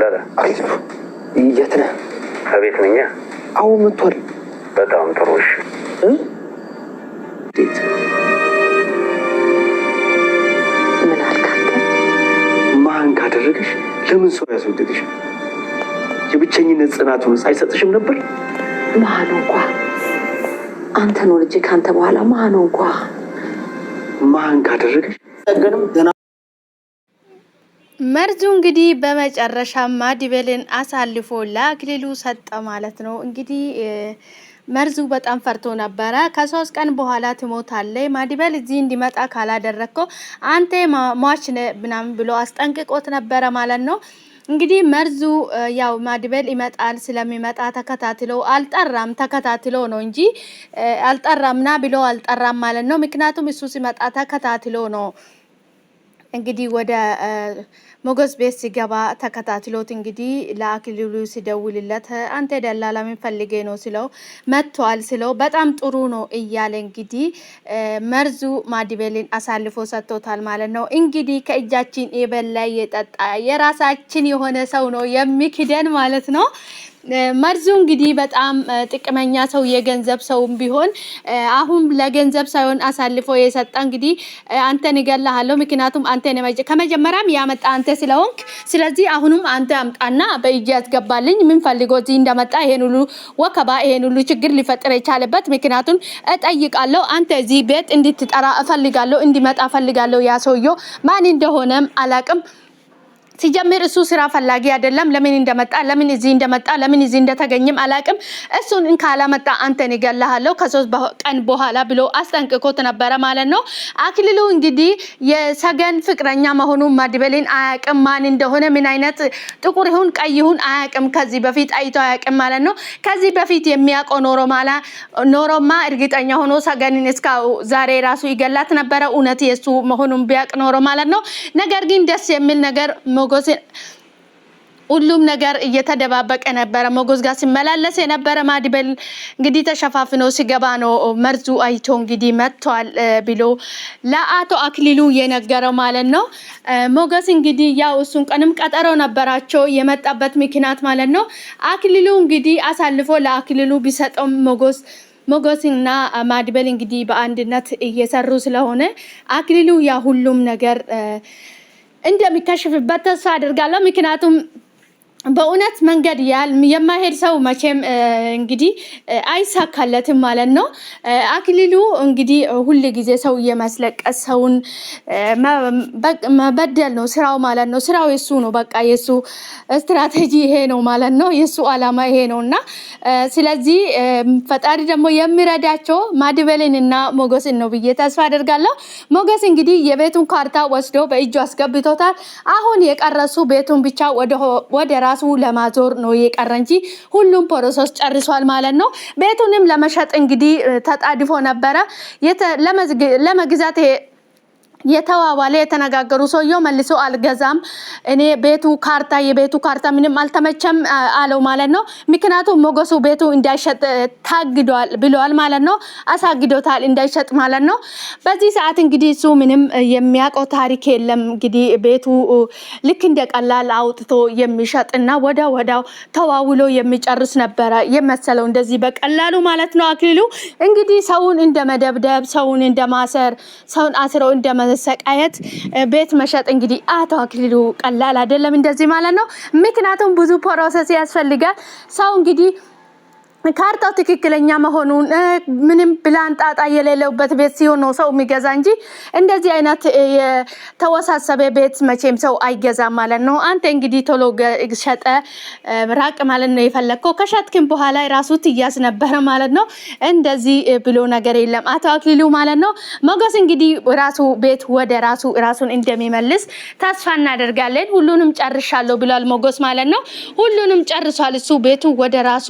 ከለለ አይዞ የት ነህ? ከቤት ነኝ። አዎ መጥቷል። በጣም ጥሩ። እሺ እንዴት ምን አልካከ? ማን ካደረገሽ? ለምን ሰው ያስወደደሽ? የብቸኝነት ጽናቱን አይሰጥሽም ነበር? ማን እንኳ አንተ ነው ልጅ ካንተ በኋላ ማን እንኳ ማን ካደረገሽ? ተገንም ገና መርዙ እንግዲህ በመጨረሻ ማዲበልን አሳልፎ ለአክሊሉ ሰጠ ማለት ነው። እንግዲህ መርዙ በጣም ፈርቶ ነበረ። ከ3 ቀን በኋላ ትሞታለህ፣ ማዲበል እዚህ እንዲመጣ ካላደረከው አንተ ሟች ነህ ምናምን ብሎ አስጠንቅቆት ነበረ ማለት ነው። እንግዲህ መርዙ ያው ማዲበል ይመጣል ስለሚመጣ ተከታትሎ አልጠራም፣ ተከታትሎ ነው እንጂ አልጠራምና ብሎ አልጠራም ማለት ነው። ምክንያቱም እሱ ሲመጣ ተከታትሎ ነው እንግዲህ ወደ ሞገስ ቤት ሲገባ ተከታትሎት እንግዲህ ለአክሊሉ ሲደውልለት አንተ ደላላ ምን ፈልጌ ነው ስለው መጥቷል ስለው በጣም ጥሩ ነው እያለ እንግዲህ መርዙ ማዲበልን አሳልፎ ሰጥቶታል ማለት ነው። እንግዲህ ከእጃችን የበላ የጠጣ የራሳችን የሆነ ሰው ነው የሚክደን ማለት ነው። መርዙ እንግዲህ በጣም ጥቅመኛ ሰው የገንዘብ ሰውም ቢሆን አሁን ለገንዘብ ሳይሆን አሳልፎ የሰጣ እንግዲህ አንተን እገልሃለሁ፣ ምክንያቱም አንተ ከመጀመሪያም ያመጣ አንተ ስለሆንክ፣ ስለዚህ አሁንም አንተ አምጣና በእጅ ያስገባልኝ። ምን ፈልጎ እዚህ እንደመጣ ይሄን ሁሉ ወከባ ይሄን ሁሉ ችግር ሊፈጥር የቻለበት ምክንያቱም እጠይቃለሁ። አንተ እዚህ ቤት እንድትጠራ እፈልጋለሁ፣ እንዲመጣ እፈልጋለሁ። ያ ሰውዬው ማን እንደሆነም አላቅም። ሲጀምር እሱ ስራ ፈላጊ አይደለም። ለምን እንደመጣ ለምን እዚህ እንደመጣ ለምን እዚህ እንደተገኘም አላቅም። እሱን ካላመጣ አንተን እገልሃለሁ ከ3 ቀን በኋላ ብሎ አስጠንቅቆት ነበረ ማለት ነው። አክሊሉ እንግዲህ የሰገን ፍቅረኛ መሆኑን ማዲበልን አያቅም። ማን እንደሆነ ምን አይነት ጥቁር ይሁን ቀይ ይሁን አያቅም። ከዚህ በፊት አይቶ አያቅም ማለት ነው። ከዚህ በፊት የሚያውቀው ኖሮማ እርግጠኛ ሆኖ ሰገንን እስከ ዛሬ ራሱ ይገላት ነበረ፣ እውነት የሱ መሆኑን ቢያቅ ኖሮ ማለት ነው። ነገር ግን ደስ የሚል ነገር ሞገስ ሁሉም ነገር እየተደባበቀ ነበረ። ሞገስ ጋር ሲመላለስ የነበረ ማዲበል እንግዲህ ተሸፋፍኖ ሲገባ ነው መርዙ አይቶ እንግዲህ መጥቷል ብሎ ለአቶ አክሊሉ የነገረው ማለት ነው። ሞገስ እንግዲህ ያው እሱን ቀንም ቀጠሮ ነበራቸው የመጣበት ምክንያት ማለት ነው። አክሊሉ እንግዲህ አሳልፎ ለአክሊሉ ቢሰጠው ሞገስና ማዲበል እንግዲህ በአንድነት እየሰሩ ስለሆነ አክሊሉ ያ ሁሉም ነገር እንደሚከሽፍበት ተስፋ አድርጋለሁ። ምክንያቱም በእውነት መንገድ የማይሄድ ሰው መቼም እንግዲህ አይሳካለትም ማለት ነው። አክሊሉ እንግዲህ ሁሉ ጊዜ ሰው የማስለቀስ ሰውን መበደል ነው ስራው ማለት ነው። ስራው የሱ ነው። በቃ የሱ ስትራቴጂ ይሄ ነው ማለት ነው። የሱ አላማ ይሄ ነውና ስለዚህ ፈጣሪ ደግሞ የሚረዳቸው ማዲበልንና ሞገስን ነው ብዬ ተስፋ አደርጋለሁ። ሞገስ እንግዲህ የቤቱን ካርታ ወስዶ በእጁ አስገብቶታል። አሁን የቀረሱ ቤቱን ብቻ ወደ ራሱ ለማዞር ነው የቀረ እንጂ ሁሉም ፕሮሰስ ጨርሷል ማለት ነው። ቤቱንም ለመሸጥ እንግዲህ ተጣድፎ ነበረ ለመግዛት የተዋዋለ የተነጋገሩ ሰውየው መልሶ አልገዛም እኔ የቤቱ ካርታ ምንም አልተመቸም አለው ማለት ነው። ምክንያቱም ሞገሱ ቤቱ እንዳይሸጥ ታግዷል ብለዋል ማለት ነው። አሳግዶታል እንዳይሸጥ ማለት ነው። በዚህ ሰዓት እንግዲህ እሱ ምንም የሚያውቀው ታሪክ የለም። እንግዲህ ቤቱ ልክ እንደቀላል አውጥቶ የሚሸጥና ወዳው ተዋውሎ የሚጨርስ ነበረ የመሰለው እንደዚህ በቀላሉ ማለት ነው። አክሊሉ እንግዲህ ሰውን እንደመደብደብ ሰውን እንደማሰር ሰውን አስረው ሰቃየት ቤት መሸጥ እንግዲህ አቶ አክሊሉ ቀላል አይደለም እንደዚህ ማለት ነው። ምክንያቱም ብዙ ፕሮሰስ ያስፈልጋል። ሰው እንግዲህ ካርታው ትክክለኛ መሆኑን ምንም ፕላን ጣጣ የሌለበት ቤት ሲሆን ነው ሰው የሚገዛ እንጂ እንደዚህ አይነት የተወሳሰበ ቤት መቼም ሰው አይገዛም ማለት ነው። አንተ እንግዲህ ቶሎ ሸጠ ራቅ ማለት ነው የፈለከው። ከሸጥክም በኋላ ራሱ ትያዝ ነበር ማለት ነው። እንደዚህ ብሎ ነገር የለም አቶ አክሊሉ ማለት ነው። ሞገስ እንግዲህ ራሱ ቤት ወደ ራሱን እንደሚመልስ ተስፋ እናደርጋለን። ሁሉንም ጨርሻለሁ ብሏል ሞገስ ማለት ነው። ሁሉንም ጨርሷል እሱ ቤቱ ወደ ራሱ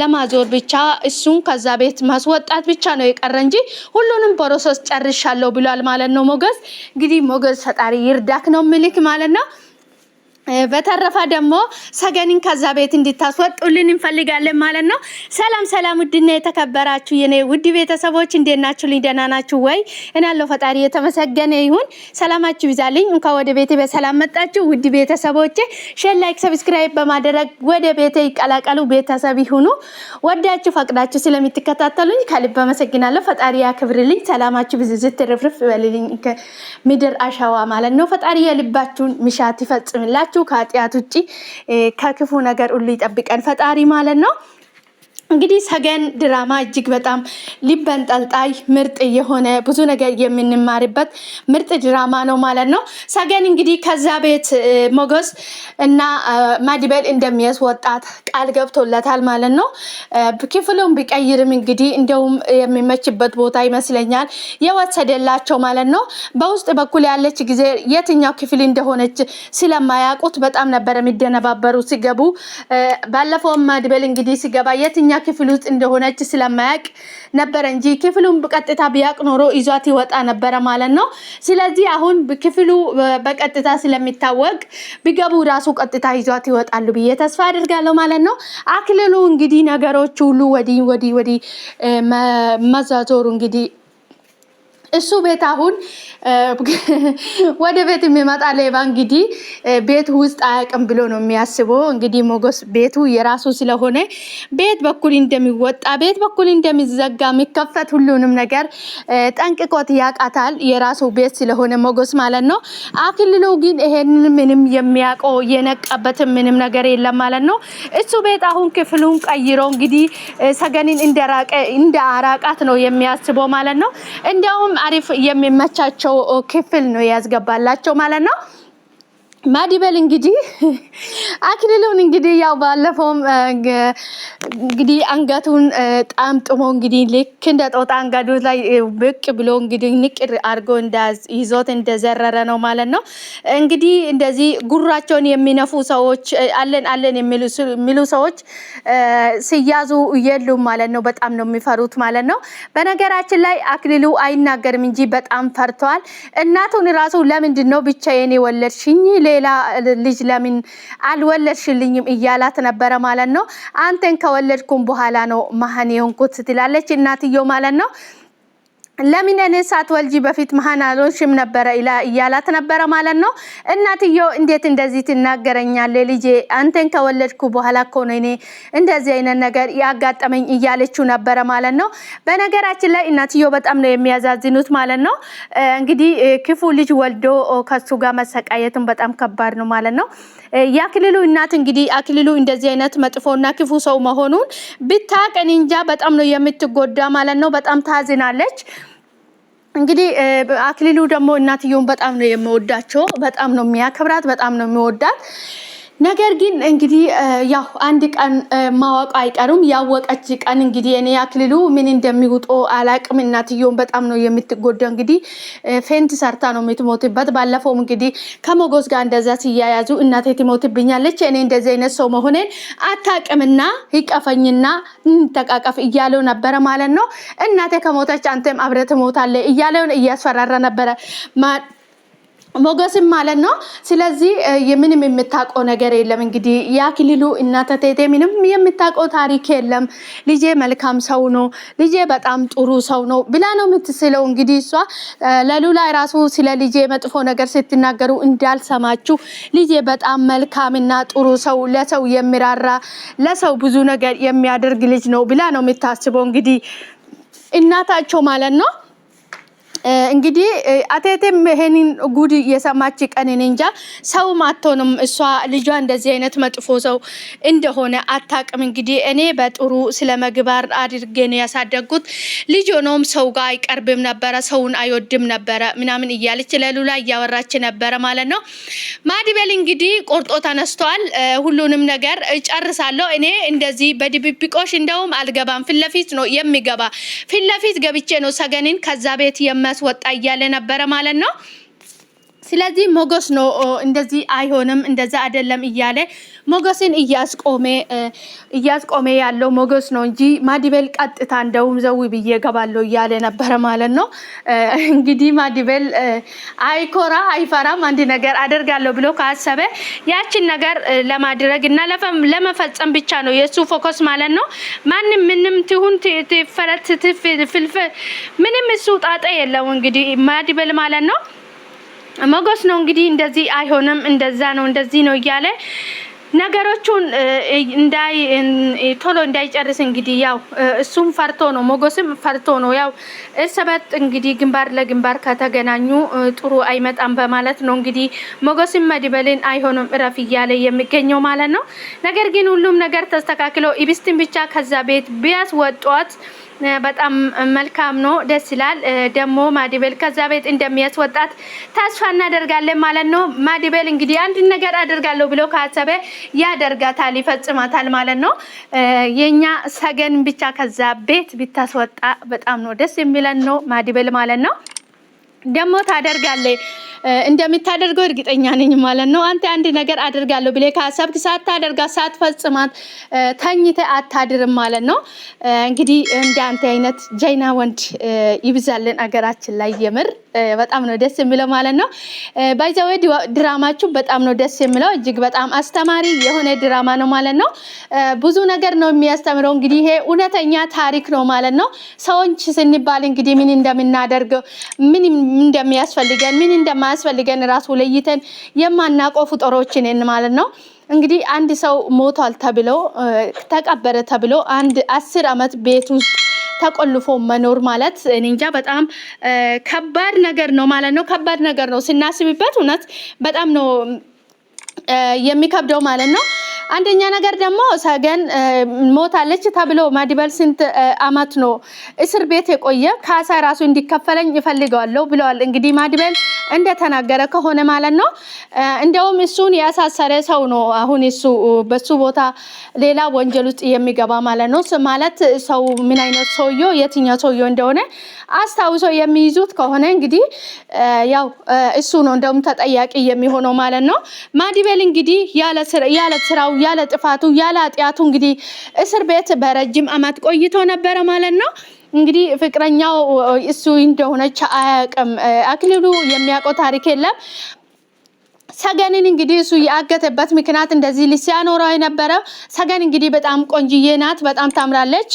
ለማዞር ብቻ እሱን ከዛ ቤት ማስወጣት ብቻ ነው የቀረ እንጂ ሁሉንም ፕሮሰስ ጨርሻለሁ ብሏል ማለት ነው። ሞገስ እንግዲህ ሞገስ ፈጣሪ ይርዳክ ነው ምልክ ማለት ነው። በተረፈ ደግሞ ሰገኒን ከዛ ቤት እንድታስወጡልን እንፈልጋለን ማለት ነው። ሰላም ሰላም፣ ውድና የተከበራችሁ የኔ ውድ ቤተሰቦች እንዴት ናችሁ? ደህና ናችሁ ወይ? እኔ ያለው ፈጣሪ የተመሰገነ ይሁን። ሰላማችሁ ይዛልኝ። እንኳን ወደ ቤቴ በሰላም መጣችሁ ውድ ቤተሰቦቼ። ሼር፣ ላይክ፣ ሰብስክራይብ በማድረግ ወደ ቤቴ ይቀላቀሉ፣ ቤተሰብ ይሁኑ። ወዳችሁ ፈቅዳችሁ ስለምትከታተሉኝ ከልብ አመሰግናለሁ። ፈጣሪ ያክብርልኝ። ሰላማችሁ ብዝዝት ትርፍርፍ ይበልልኝ ምድር አሸዋ ማለት ነው። ፈጣሪ የልባችሁን ምሻት ይፈጽምላችሁ። ከኃጢአት ውጪ ከክፉ ነገር ሁሉ ይጠብቀን ፈጣሪ ማለት ነው። እንግዲህ ሰገን ድራማ እጅግ በጣም ሊበንጠልጣይ ምርጥ የሆነ ብዙ ነገር የምንማርበት ምርጥ ድራማ ነው ማለት ነው። ሰገን እንግዲህ ከዛ ቤት ሞገስ እና ማዲበል እንደሚያስወጣት ቃል ገብቶለታል ማለት ነው። ክፍሉን ቢቀይርም እንግዲህ እንደውም የሚመችበት ቦታ ይመስለኛል የወሰደላቸው ማለት ነው። በውስጥ በኩል ያለች ጊዜ የትኛው ክፍል እንደሆነች ስለማያውቁት በጣም ነበር የሚደነባበሩ ሲገቡ። ባለፈው ማዲበል እንግዲህ ሲገባ የትኛው ክፍል ውስጥ እንደሆነች ስለማያውቅ ነበር እንጂ ክፍሉን በቀጥታ ቢያውቅ ኖሮ ይዟት ይወጣ ነበር ማለት ነው። ስለዚህ አሁን ክፍሉ በቀጥታ ስለሚታወቅ ቢገቡ ራሱ ቀጥታ ይዟት ይወጣሉ ብዬ ተስፋ አድርጋለሁ ማለት ነው። አክሊሉ እንግዲህ ነገሮች ሁሉ ወዲ መዛዞሩ እንግዲህ እሱ ቤት አሁን ወደ ቤት የሚመጣ ሌባ እንግዲህ ቤት ውስጥ አያውቅም ብሎ ነው የሚያስበው። እንግዲህ ሞገስ ቤቱ የራሱ ስለሆነ ቤት በኩል እንደሚወጣ ቤት በኩል እንደሚዘጋ የሚከፈት ሁሉንም ነገር ጠንቅቆት ያውቃታል፣ የራሱ ቤት ስለሆነ ሞገስ ማለት ነው። አክሊሉ ግን ይሄንን ምንም የሚያውቀው የነቀበት ምንም ነገር የለም ማለት ነው። እሱ ቤት አሁን ክፍሉን ቀይሮ እንግዲህ ሰገኒን እንደ አራቃት ነው የሚያስበው ማለት ነው። እንደውም አሪፍ የሚመቻቸው ክፍል ነው ያስገባላቸው ማለት ነው። ማዲበል እንግዲህ አክሊሉን እንግዲህ ያው ባለፈውም እንግዲህ አንገቱን ጣምጥሞ እንግዲህ ልክ እንደ ጦጣ አንገቱ ላይ ብቅ ብሎ እንግዲህ ንቅር አድርጎ ይዞት እንደዘረረ ነው ማለት ነው። እንግዲህ እንደዚህ ጉራቸውን የሚነፉ ሰዎች አለን የሚሉ ሰዎች ሲያዙ የሉም ማለት ነው። በጣም ነው የሚፈሩት ማለት ነው። በነገራችን ላይ አክሊሉ አይናገርም እንጂ በጣም ፈርቷል። እናቱን ራሱ ለምንድን ነው ብቻዬን የወለድሽኝ ሌላ ልጅ ለምን አልወለድሽልኝም እያላት ነበረ ማለት ነው። አንተን ከወለድኩም በኋላ ነው መሃን የሆንኩት ትላለች እናትየው ማለት ነው። ለምን እኔ ሳትወልጂ በፊት መሃን አልሆንሽም ነበረ እያላት ነበረ ማለት ነው። እናትየው እንዴት እንደዚህ ትናገረኛለህ ልጄ? አንተን ከወለድኩ በኋላ እኮ ነው እኔ እንደዚህ አይነት ነገር ያጋጠመኝ እያለችው ነበረ ማለት ነው። በነገራችን ላይ እናትየው በጣም ነው የሚያዛዝኑት ማለት ነው። እንግዲህ ክፉ ልጅ ወልዶ ከሱ ጋር መሰቃየቱን በጣም ከባድ ነው ማለት ነው። የአክሊሉ እናት እንግዲህ አክሊሉ እንደዚህ አይነት መጥፎና ክፉ ሰው መሆኑን ብታውቅ እንጃ በጣም ነው የምትጎዳ ማለት ነው። በጣም ታዝናለች። እንግዲህ አክሊሉ ደግሞ እናትየውን በጣም ነው የሚወዳቸው፣ በጣም ነው የሚያከብራት፣ በጣም ነው የሚወዳት። ነገር ግን እንግዲህ ያው አንድ ቀን ማወቅ አይቀርም። ያወቀች ቀን እንግዲህ እኔ አክሊሉ ምን እንደሚውጦ አላቅም። እናትየውን በጣም ነው የምትጎዳ። እንግዲህ ፌንት ሰርታ ነው የምትሞትበት። ባለፈውም እንግዲህ ከሞገስ ጋር እንደዛ ሲያያዙ እናቴ ትሞትብኛለች፣ እኔ እንደዚህ አይነት ሰው መሆኔን አታቅምና ይቀፈኝና ተቃቀፍ እያለው ነበረ ማለት ነው። እናቴ ከሞተች አንተም አብረህ ትሞታለህ እያለውን እያስፈራራ ነበረ ሞገስም ማለት ነው። ስለዚህ ምንም የምታውቀው ነገር የለም። እንግዲህ የአክሊሉ እናት እቴቴ ምንም የምታውቀው ታሪክ የለም። ልጄ መልካም ሰው ነው፣ ልጄ በጣም ጥሩ ሰው ነው ብላ ነው የምትስለው። እንግዲህ እሷ ለሉላ ራሱ ስለ ልጄ መጥፎ ነገር ስትናገሩ እንዳልሰማችሁ፣ ልጄ በጣም መልካምና ጥሩ ሰው፣ ለሰው የሚራራ ለሰው ብዙ ነገር የሚያደርግ ልጅ ነው ብላ ነው የምታስበው እንግዲህ እናታቸው ማለት ነው። እንግዲህ አቴቴም ይሄንን ጉድ የሰማች ቀን እኔ እንጃ ሰው ማቶንም እሷ ልጇ እንደዚህ አይነት መጥፎ ሰው እንደሆነ አታቅም። እንግዲህ እኔ በጥሩ ስለመግባር አድርጌ ነው ያሳደግኩት፣ ልጅ ሆኖም ሰው ጋር አይቀርብም ነበረ፣ ሰውን አይወድም ነበረ ምናምን እያለች ለሉላ እያወራች ነበረ ማለት ነው። ማዲበል እንግዲህ ቆርጦ ተነስቷል። ሁሉንም ነገር ጨርሳለሁ እኔ እንደዚህ በድብብቆሽ እንደውም አልገባም፣ ፊት ለፊት ነው የሚገባ፣ ፊት ለፊት ገብቼ ነው ሰገኒን ከዛ ቤት ወጣ እያለ ነበረ ማለት ነው። ስለዚህ ሞገስ ነው እንደዚህ አይሆንም እንደዛ አይደለም እያለ ሞገስን እያስቆመ ያለው ሞገስ ነው እንጂ ማዲበል ቀጥታ እንደውም ዘው ብዬ ገባለሁ እያለ ነበር ማለት ነው። እንግዲህ ማዲበል አይኮራ አይፈራም። አንድ ነገር አደርጋለሁ ብሎ ካሰበ ያችን ነገር ለማድረግና ለመፈጸም ብቻ ነው የሱ ፎከስ ማለት ነው። ማንም ምንም ትሁን ትፈረት ትፍልፍ ምንም እሱ ጣጣ የለው እንግዲህ ማዲበል ማለት ነው። ሞገስ ነው እንግዲህ እንደዚህ አይሆንም እንደዛ ነው እንደዚህ ነው እያለ ነገሮቹን ቶሎ እንዳይጨርስ እንግዲህ ያው እሱም ፈርቶ ነው ሞገስም ፈርቶ ነው ያው እሰበት እንግዲህ ግንባር ለግንባር ከተገናኙ ጥሩ አይመጣም በማለት ነው እንግዲህ ሞገስም ማዲበልን አይሆንም እረፍ እያለ የሚገኘው ማለት ነው። ነገር ግን ሁሉም ነገር ተስተካክሎ ኢብስትን ብቻ ከዛ ቤት ቢያስወጧት በጣም መልካም ነው ደስ ይላል። ደግሞ ማዲበል ከዛ ቤት እንደሚያስወጣት ተስፋ እናደርጋለን ማለት ነው። ማዲበል እንግዲህ አንድ ነገር አደርጋለሁ ብሎ ካሰበ ያደርጋታል ይፈጽማታል ማለት ነው። የኛ ሰገን ብቻ ከዛ ቤት ቢታስወጣ በጣም ነው ደስ የሚለን ነው ማዲበል ማለት ነው። ደግሞ ታደርጋለህ እንደምታደርገው እርግጠኛ ነኝ ማለት ነው። አንተ አንድ ነገር አደርጋለሁ ብለህ ካሰብክ ሳታደርጋ ሳትፈጽማት ተኝተህ አታድርም ማለት ነው። እንግዲህ እንደ አንተ አይነት ጀይና ወንድ ይብዛልን አገራችን ላይ የምር በጣም ነው ደስ የሚለው ማለት ነው። ባይዘው ድራማችሁ በጣም ነው ደስ የሚለው እጅግ በጣም አስተማሪ የሆነ ድራማ ነው ማለት ነው። ብዙ ነገር ነው የሚያስተምረው እንግዲህ ይሄ እውነተኛ ታሪክ ነው ማለት ነው። ሰዎች ስንባል እንግዲህ ምን እንደምናደርገው ምን እንደሚያስፈልገን ምን እንደማያስፈልገን ራሱ ለይተን የማናውቀው ፍጡሮችን ማለት ነው። እንግዲህ አንድ ሰው ሞቷል ተብሎ ተቀበረ ተብሎ አንድ 10 አመት ቤት ውስጥ ተቆልፎ መኖር ማለት እኔ እንጃ በጣም ከባድ ነገር ነው ማለት ነው። ከባድ ነገር ነው ስናስብበት እውነት በጣም ነው የሚከብደው ማለት ነው። አንደኛ ነገር ደግሞ ሰገን ሞታለች ተብሎ ማዲበል ስንት አመት ነው እስር ቤት የቆየ ካሳ ራሱ እንዲከፈለኝ ይፈልጋለሁ ብለዋል። እንግዲህ ማዲበል እንደተናገረ ከሆነ ማለት ነው። እንደውም እሱን ያሳሰረ ሰው ነው አሁን እሱ በሱ ቦታ ሌላ ወንጀል ውስጥ የሚገባ ማለት ነው። ማለት ሰው ምን አይነት ሰውዮ የትኛው ሰውዮ እንደሆነ አስታውሶ የሚይዙት ከሆነ እንግዲህ ያው እሱ ነው እንደውም ተጠያቂ የሚሆነው ማለት ነው። ማዲበል እንግዲህ ያለ ስራው ያለ ጥፋቱ ያለ ኃጢያቱ እንግዲህ እስር ቤት በረጅም አመት ቆይቶ ነበረ ማለት ነው። እንግዲህ ፍቅረኛው እሱ እንደሆነች አያውቅም። አክሊሉ የሚያውቀው ታሪክ የለም። ሰገንን እንግዲህ እሱ ያገተበት ምክንያት እንደዚህ ሊያኖረው የነበረው ሰገን እንግዲህ በጣም ቆንጅዬ ናት፣ በጣም ታምራለች።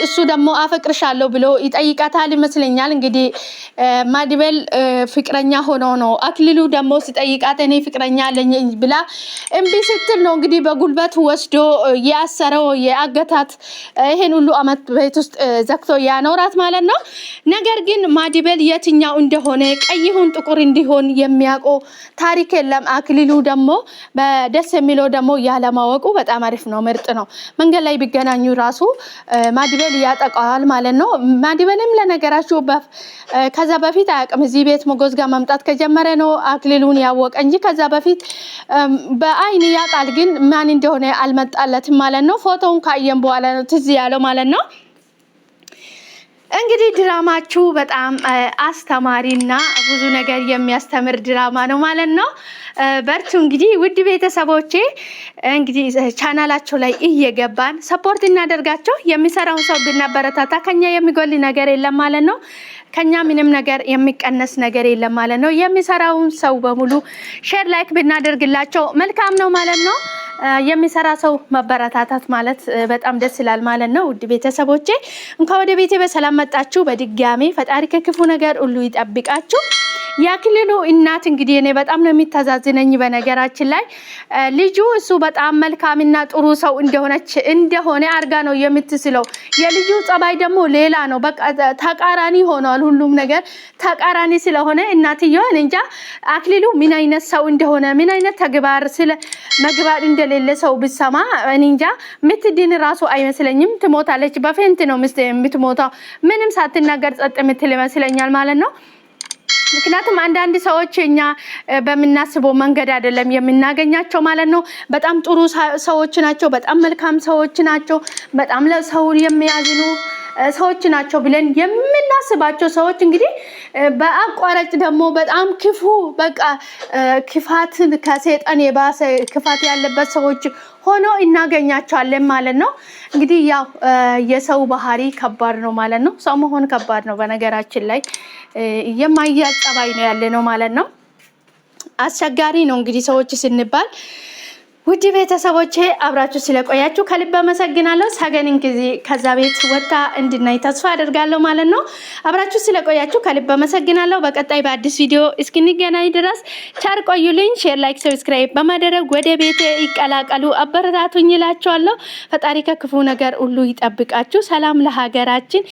እሱ ደግሞ አፈቅርሻለሁ ብሎ ይጠይቃታል ይመስለኛል። እንግዲህ ማዲበል ፍቅረኛ ሆኖ ነው አክሊሉ ደግሞ ሲጠይቃት እኔ ፍቅረኛ አለኝ ብላ እምቢ ስትል ነው እንግዲህ በጉልበት ወስዶ ያሰረው ያገታት ይሄን ሁሉ አመት ቤት ውስጥ ዘክቶ ያኖራት ማለት ነው። ነገር ግን ማዲበል የትኛው እንደሆነ ቀይሁን ጥቁር እንዲሆን የሚያውቀው ታሪክ የለም። አክሊሉ ደግሞ በደስ የሚለው ደግሞ ያለማወቁ በጣም አሪፍ ነው፣ ምርጥ ነው። መንገድ ላይ ቢገናኙ ራሱ ማዲበል ያጠቃዋል ማለት ነው። ማዲበልም ለነገራችሁ ከዛ በፊት አያውቅም። እዚህ ቤት ሞገስ ጋር መምጣት ከጀመረ ነው አክሊሉን ያወቀ እንጂ ከዛ በፊት በአይን ያውቃል፣ ግን ማን እንደሆነ አልመጣለትም ማለት ነው። ፎቶውን ካየን በኋላ ነው ትዝ ያለው ማለት ነው። እንግዲህ ድራማችሁ በጣም አስተማሪና ብዙ ነገር የሚያስተምር ድራማ ነው ማለት ነው። በርቱ እንግዲህ ውድ ቤተሰቦቼ እንግዲህ ቻናላቸው ላይ እየገባን ሰፖርት እናደርጋቸው። የሚሰራውን ሰው ብናበረታታ ከኛ የሚጎል ነገር የለም ማለት ነው። ከኛ ምንም ነገር የሚቀነስ ነገር የለም ማለት ነው። የሚሰራውን ሰው በሙሉ ሼር ላይክ ብናደርግላቸው መልካም ነው ማለት ነው። የሚሰራ ሰው መበረታታት ማለት በጣም ደስ ይላል ማለት ነው። ውድ ቤተሰቦቼ እንኳን ወደ ቤቴ በሰላም መጣችሁ። በድጋሚ ፈጣሪ ከክፉ ነገር ሁሉ ይጠብቃችሁ። ያክሊሉ እናት እንግዲህ እኔ በጣም ነው የሚተዛዝነኝ። በነገራችን ላይ ልጁ እሱ በጣም መልካምና ጥሩ ሰው እንደሆነ አርጋ ነው የምትስለው። የልጁ ጸባይ ደግሞ ሌላ ነው። በቃ ተቃራኒ ሆኗል። ሁሉም ነገር ተቃራኒ ስለሆነ እናትየው እንጃ አክሊሉ ምን አይነት ሰው እንደሆነ ምን አይነት ተግባር ስለ መግባር እንደሌለ ሰው ብሰማ እንጃ ምትድን ራሱ አይመስለኝም። ትሞታለች። በፌንት ነው የምትሞታው። ምንም ሳትናገር ጸጥ የምትል ይመስለኛል ማለት ነው። ምክንያቱም አንዳንድ ሰዎች እኛ በመናስበው መንገድ አይደለም የምናገኛቸው ማለት ነው። በጣም ጥሩ ሰዎች ናቸው። በጣም መልካም ሰዎች ናቸው። በጣም ለሰው የሚያዝኑ ሰዎች ናቸው ብለን የምናስባቸው ሰዎች እንግዲህ በአቋራጭ ደግሞ በጣም ክፉ በቃ ክፋትን ከሰይጣን የባሰ ክፋት ያለበት ሰዎች ሆኖ እናገኛቸዋለን ማለት ነው። እንግዲህ ያው የሰው ባህሪ ከባድ ነው ማለት ነው። ሰው መሆን ከባድ ነው። በነገራችን ላይ የማይያዝ ጸባይ ነው ያለ ነው ማለት ነው። አስቸጋሪ ነው እንግዲህ ሰዎች ስንባል። ውድ ቤተሰቦቼ አብራችሁ ስለቆያችሁ ከልብ አመሰግናለሁ። ሰገንን ጊዜ ከዛ ቤት ወጣ እንድናይ ተስፋ አደርጋለሁ ማለት ነው። አብራችሁ ስለቆያችሁ ከልብ አመሰግናለሁ። በቀጣይ በአዲስ ቪዲዮ እስክንገናኝ ድረስ ቻር ቆዩልኝ። ሼር፣ ላይክ፣ ሰብስክራይብ በማድረግ ወደ ቤቴ ይቀላቀሉ፣ አበረታቱኝ እላችኋለሁ። ፈጣሪ ከክፉ ነገር ሁሉ ይጠብቃችሁ። ሰላም ለሀገራችን።